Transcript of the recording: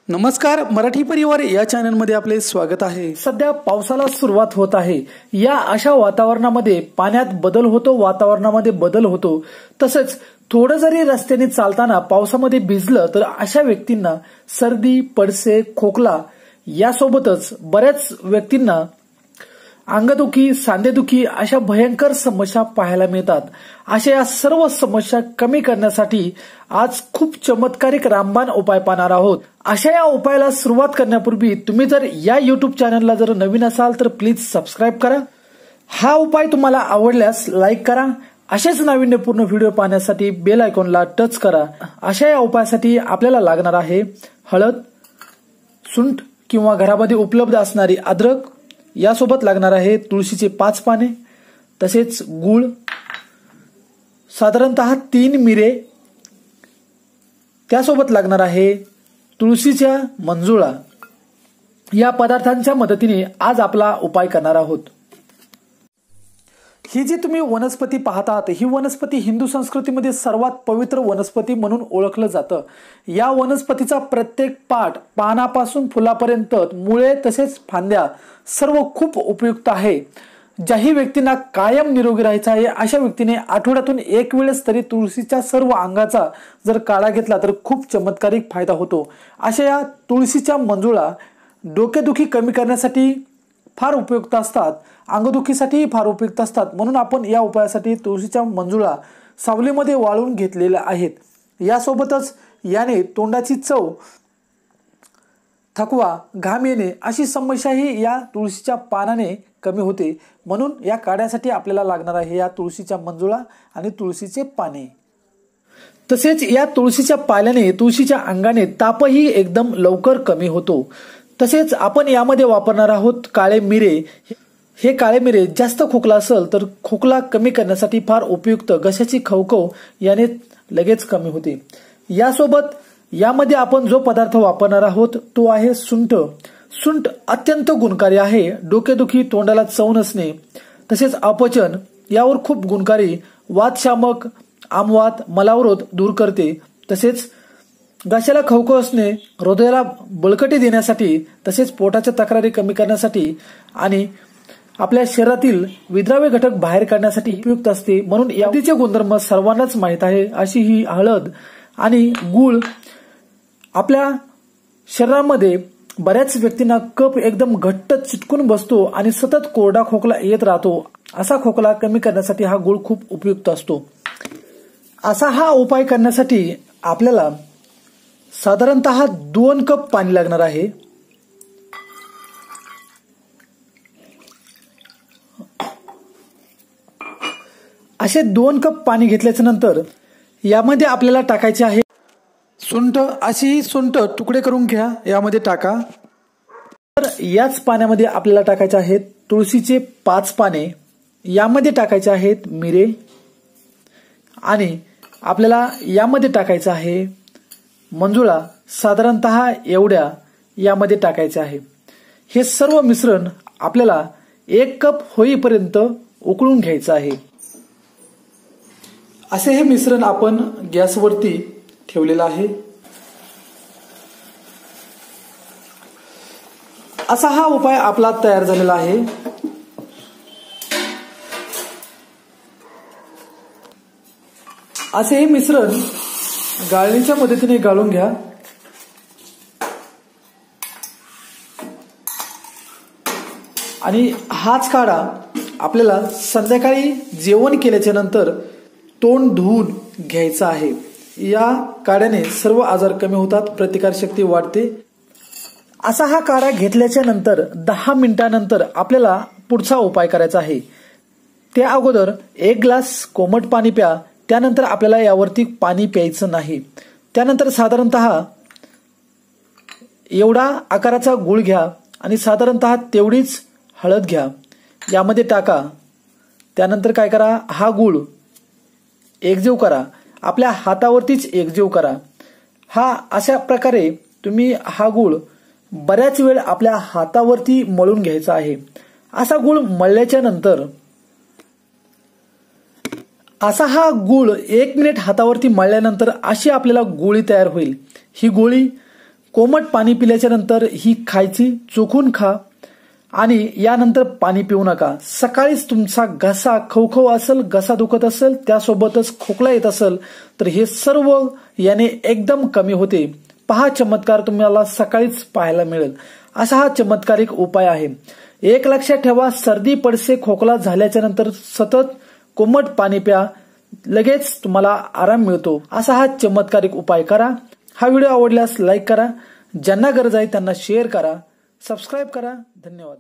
नमस्कार, मराठी परिवार या चॅनलमध्ये आपले स्वागत आहे। सध्या पावसाला सुरुवात होत आहे। या अशा वातावरणामध्ये पाण्यात बदल होतो, वातावरणामध्ये बदल होतो। तसंच थोडं जरी रस्त्याने चालताना पावसामध्ये भिजलं तर अशा व्यक्तींना सर्दी, पडसे, खोकला यासोबतच बऱ्याच व्यक्तींना अंगदुखी, सांधेदुखी अशा भयंकर समस्या पाहायला मिळतात। अशा या सर्व समस्या कमी करण्यासाठी आज खूप चमत्कारिक रामबाण उपाय पाहणार आहोत। अशा या उपायाला सुरुवात करण्यापूर्वी तुम्ही जर या YouTube चॅनलला जर नवीन असाल तर प्लीज सबस्क्राइब करा। हा उपाय तुम्हाला आवडल्यास लाईक करा। असेच नाविन्यपूर्ण व्हिडिओ पाहण्यासाठी बेल आयकॉनला टच करा। अशा या उपायासाठी आपल्याला लागणार आहे हळद, सुंठ किंवा घरामध्ये उपलब्ध असणारी अद्रक, यासोबत लागणार आहे तुळशीचे 5 पाने, तसेच गूळ, साधारणतः 3 मिरे, त्यासोबत लागणार आहे तुळशीच्या मंजुळा। या पदार्थांच्या मदतीने आज आपला उपाय करणार आहोत। ही जी तुम्ही वनस्पती पाहतात ही वनस्पती हिंदू संस्कृतीमध्ये सर्वात पवित्र वनस्पती म्हणून ओळखलं जातं। या वनस्पतीचा प्रत्येक पाट पानापासून फुलापर्यंत मुळे तसेच फांद्या सर्व खूप उपयुक्त आहे। ज्याही व्यक्तींना कायम निरोगी राहायचं आहे अशा व्यक्तीने आठवड्यातून एक वेळेस तरी तुळशीच्या सर्व अंगाचा जर काढा घेतला तर खूप चमत्कारिक फायदा होतो। अशा या तुळशीच्या मंजुळा डोकेदुखी कमी करण्यासाठी फार उपयुक्त असतात, अंगदुखीसाठी फार उपयुक्त असतात। म्हणून आपण या उपायासाठी तुळशीच्या मंजुळा सावलीमध्ये वाळून घेतलेल्या आहेत। यासोबतच याने तोंडाची चव, थकवा, घाम येणे अशी समस्याही या तुळशीच्या पानाने कमी होते। म्हणून या काढ्यासाठी आपल्याला लागणार आहे या तुळशीच्या मंजुळा आणि तुळशीचे पाने। तसेच या तुळशीच्या पाल्याने, तुळशीच्या अंगाने तापही एकदम लवकर कमी होतो। तसेच आपण यामध्ये वापरणार आहोत काळे मिरे। हे काळे मिरे जास्त खोकला असेल तर खोकला कमी करण्यासाठी फार उपयुक्त, घशाची खवखव याने लगेच कमी होते। यासोबत यामध्ये आपण जो पदार्थ वापरणार आहोत तो आहे सुंठ। सुंठ अत्यंत गुणकारी आहे। डोकेदुखी, तोंडाला चव नसणे तसेच अपचन यावर खूप गुणकारी, वातशामक, आमवात, मलावरोध दूर करते। तसेच घशाला खवखव असणे, हृदयाला बळकटी देण्यासाठी, तसेच पोटाच्या तक्रारी कमी करण्यासाठी आणि आपल्या शरीरातील विद्राव्य घटक बाहेर काढण्यासाठी उपयुक्त असते। म्हणून याचे गुणधर्म सर्वांनाच माहित आहे। अशी ही हळद आणि गूळ आपल्या शरीरामध्ये बऱ्याच व्यक्तींना कफ एकदम घट्ट चिटकून बसतो आणि सतत कोरडा खोकला येत राहतो। असा खोकला कमी करण्यासाठी हा गूळ खूप उपयुक्त असतो। असा हा उपाय करण्यासाठी आपल्याला साधारणतः 2 कप पाणी लागणार आहे। असे 2 कप पाणी घेतल्याच्या नंतर यामध्ये आपल्याला टाकायचे आहे सुंठ। अशी ही सुंठ तुकडे करून घ्या, यामध्ये टाका। तर याच पाण्यामध्ये आपल्याला टाकायचे आहेत तुळशीचे 5 पाने, यामध्ये टाकायचे आहेत मिरे आणि आपल्याला यामध्ये टाकायचं आहे मंजुळा, साधारणतः एवढ्या यामध्ये टाकायचे आहे। हे सर्व मिश्रण आपल्याला 1 कप होईपर्यंत उकळून घ्यायचं आहे। असे हे मिश्रण आपण गॅसवरती ठेवलेलं आहे। असा हा उपाय आपला तयार झालेला आहे। असे हे मिश्रण गाळणीच्या मदतीने गाळून घ्या। आणि हाच काढा आपल्याला संध्याकाळी जेवण केल्याच्या नंतर तोंड धुवून घ्यायचा आहे। या काढ्याने सर्व आजार कमी होतात, प्रतिकारशक्ती वाढते। असा हा काढा घेतल्याच्या नंतर 10 मिनिटांनंतर आपल्याला पुढचा उपाय करायचा आहे। त्या अगोदर 1 ग्लास कोमट पाणी प्या। त्यानंतर आपल्याला यावरती पाणी प्यायचं नाही। त्यानंतर साधारणतः एवढा आकाराचा गूळ घ्या आणि साधारणतः तेवढीच हळद घ्या, यामध्ये टाका। त्यानंतर काय करा, हा गूळ एकजीव करा, आपल्या हातावरतीच एकजीव करा। हा अशा प्रकारे तुम्ही हा गूळ बऱ्याच वेळ आपल्या हातावरती मळून घ्यायचा आहे। असा गूळ मळल्याच्या नंतर असा हा गूळ 1 मिनिट हातावरती मळल्यानंतर अशी आपल्याला गोळी तयार होईल। ही गोळी कोमट पाणी पिल्याच्या नंतर ही खायची, चोखून खा आणि यानंतर पाणी पिऊ नका। सकाळीच तुमचा घसा खवखव असेल, घसा दुखत असेल, त्यासोबतच खोकला येत असेल तर हे सर्व याने एकदम कमी होते। पहा चमत्कार तुम्हाला सकाळीच पाहायला मिळेल। असा हा चमत्कारिक उपाय आहे। एक लक्षात ठेवा, सर्दी पडसे खोकला झाल्याच्या नंतर सतत कोमट पाणी प्या, लगेच तुम्हाला आराम मिळतो। असा हा चमत्कारिक उपाय करा। हा व्हिडिओ आवडल्यास लाईक करा, ज्यांना गरज आहे त्यांना शेअर करा, सबस्क्राईब करा। धन्यवाद।